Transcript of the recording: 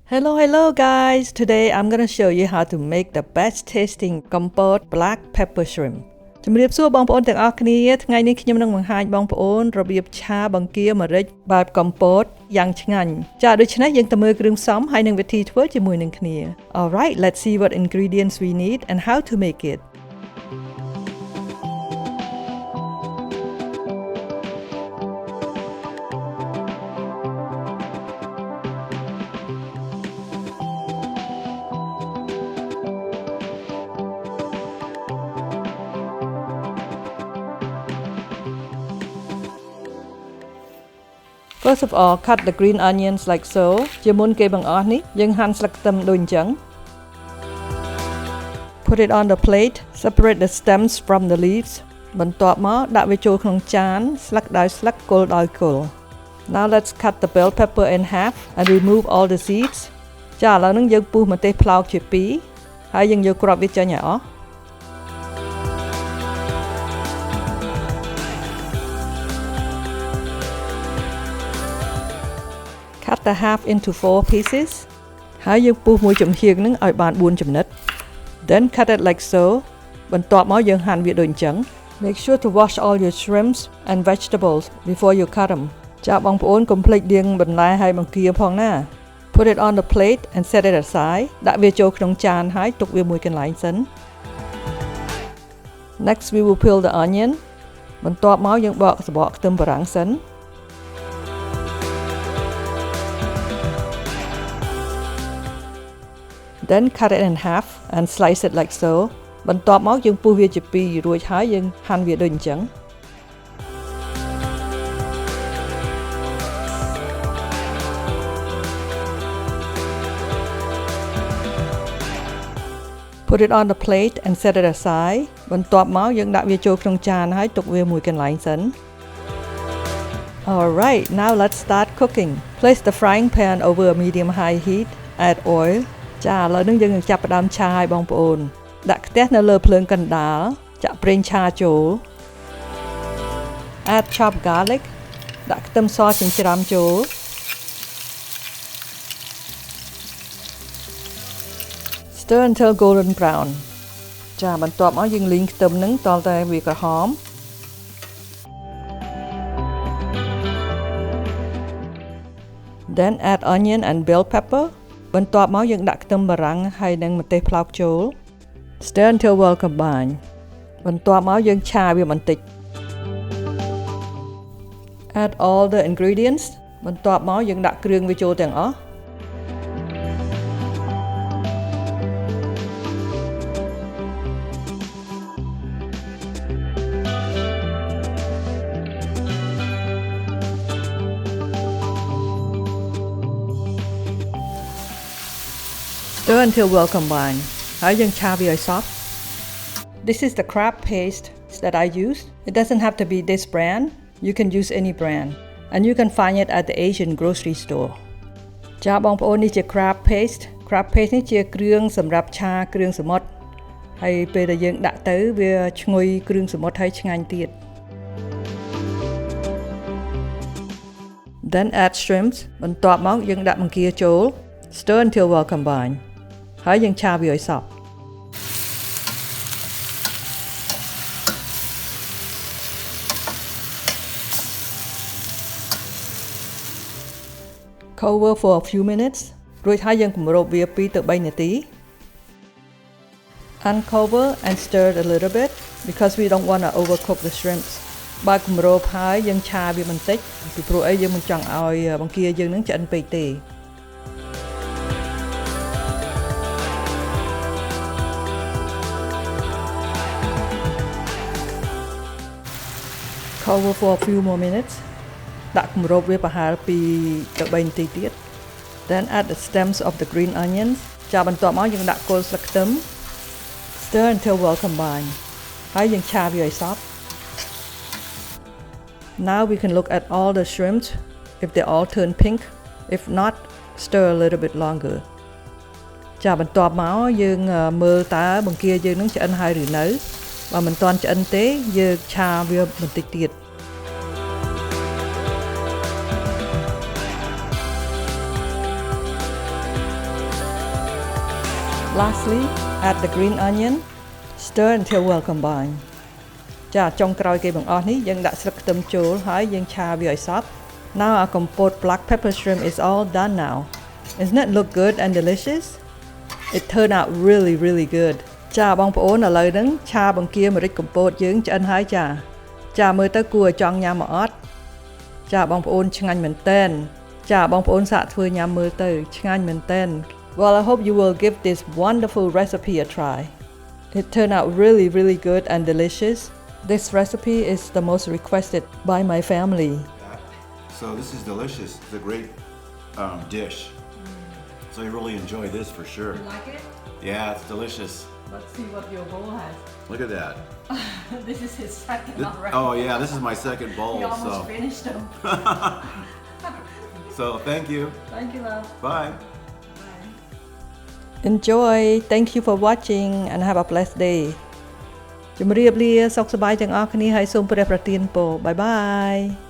Hello guys! Today I'm gonna show you how to make the best tasting Kompot black pepper shrimp ជំរាបសួរបងប្អូនទាំងអស់គ្នាថ្ងៃនេះខ្ញុំនឹងបង្ហាញបងប្អូនរបៀបឆាបង្គាម្រេចបែប Kompot យ៉ាងឆ្ងាញ់ចាដូច្នេះយើងទៅមើលគ្រឿងផ្សំហើយនឹងវិធីធ្វើជាមួយនឹងគ្នា Alright, let's see what ingredients we need and how to make it. First of all, cut the green onions like so. ជាមុនគេបង្អស់នេះយើងហាន់ស្លឹកខ្ទឹមដូចអញ្ចឹង Put it on the plate. Separate the stems from the leaves. បន្ទាប់មកដាក់វាចូលក្នុងចានស្លឹកដោយស្លឹកគល់ដោយគល់ Now let's cut the bell pepper in half and remove all the seeds. ចាឥឡូវនេះយើងពុះម្ទេសផ្លោកជាពីរហើយយើងយកគ្រាប់វាចេញឲ្យអស់ Cut the half into 4 pieces ហើយយើងពុះមួយចំហៀងនឹងឲ្យបាន4ចំណិត Then cut it like so បន្ទាប់មកយើងហាន់វាដូចអញ្ចឹង Make sure to wash all your shrimps and vegetables before you cut them ចាបងប្អូនកុំភ្លេចលាងបន្លែហើយបង្គាផងណា Put it on the plate and set it aside ដាក់វាចូលក្នុងចានហើយទុកវាមួយកន្លែងសិន Next we will peel the onion បន្ទាប់មកយើងបកសំបកខ្ទឹមបារាំងសិនThen cut it in half and slice it like so បន្ទាប់មកយើងពុះវាជាពីររួចហើយយើងហាន់វាដូចអញ្ចឹង Put it on the plate and set it aside បន្ទាប់មកយើងដាក់វាចូលក្នុងចានហើយទុកវាមួយកន្លែងសិន Alright, now let's start cooking. Place the frying pan over a medium high heat. Add oilចាឥឡូវនេះយើងនឹងចាប់ផ្ដើមឆាឲ្យបងប្អូនដាក់ខ្ទះនៅលើភ្លើងកណ្ដាលចាក់ប្រេងឆាចូល Add chopped garlic ដាក់ខ្ទឹមសចិញ្ច្រាំចូល Stir until golden brown ចាបន្ទាប់មកយើងលីងខ្ទឹមនឹងតតែវាក្រហម Then add onion and bell pepperបន្ទាប់មកយើងដាក់ខ្ទឹមបារាំងហើយនិងម្ទេសផ្លោកចូល Stir until well combined បន្ទាប់មកយើងឆាវាបន្តិច Add all the ingredients បន្ទាប់មកយើងដាក់គ្រឿងវាចូលទាំងអស់ Stir until well combined ហើយយើងឆាវាឲ្យសព្វ This is the crab paste that I use. It doesn't have to be this brand. You can use any brand. And you can find it at the Asian grocery store. ចាបងប្អូននេះជា crab paste. Crab paste នេះជាគ្រឿងសម្រាប់ឆាគ្រឿងសមុទ្រហើយពេលដែលយើងដាក់ទៅវាឈ្ងុយគ្រឿងសមុទ្រហើយឆ្ងាញ់ទៀត Then add shrimps បន្ទាប់មកយើងដាក់បង្គាចូល Stir until well combined ហើយយើងឆាវាឲ្យសព្វ Cover for a few minutes រួចហើយយើងគម្របវា2ទៅ3នាទី Uncover and stir it a little bit because we don't want to overcook the shrimps បើគម្របហើយយើងឆាវាបន្តិចពីព្រោះអីយើងមិនចង់ឲ្យបង្គាយើងនឹងឆ្អិនពេកទេ Cover for a few more minutes ដាក់គម្របវាប្រហែល2ទៅ3នាទីទៀត Then add the stems of the green onions ចាបន្ទាប់មកយើងដាក់គល់ស្លឹកខ្ទឹម Stir until well combined ហើយយើងឆាវាឲ្យសព្វ Now we can look at all the shrimps if they all turn pink. If not, stir a little bit longer ចាបន្ទាប់មកយើងមើលតើបង្គាយើងនឹងឆ្អិនហើយឬនៅបើមិនទាន់ឆ្អិនទេយើងឆាវាបន្តិចទៀត Lastly, add the green onion. Stir until well combined. ចាចុងក្រោយគេបង្អស់នេះយើងដាក់ស្លឹកខ្ទឹមចូលហើយយើងឆាវាឲ្យសព្វ Now our Kompot black pepper shrimp is all done now. Isn't it look good and delicious? It turned out really good. ចាបងប្អូនឥឡូវហ្នឹងឆាបង្គាម្រេចកំពតយើងឆ្អិនហើយចាមើលទៅគួរឲ្យចង់ញ៉ាំមកអត់ចាបងប្អូនឆ្ងាញ់មែនទែនចាបងប្អូនសាកធ្វើញ៉ាំមើលទៅឆ្ងាញ់មែនទែន Well, I hope you will give this wonderful recipe a try. It turned out really good and delicious. This recipe is the most requested by my family. So this is delicious. It's a great dish. So I really enjoy this for sure. You like it? Yeah, it's delicious. Let's see what your bowl has. Look at that. This is his second already. Oh yeah, this is my second bowl. He almost finished them. So thank you. Thank you, love. Bye. Enjoy. Thank you for watching and have a blessed day. ជំរាបលាសុខសប្បាយទាំងអស់គ្នាហើយសូមព្រះប្រទានពរ Bye bye.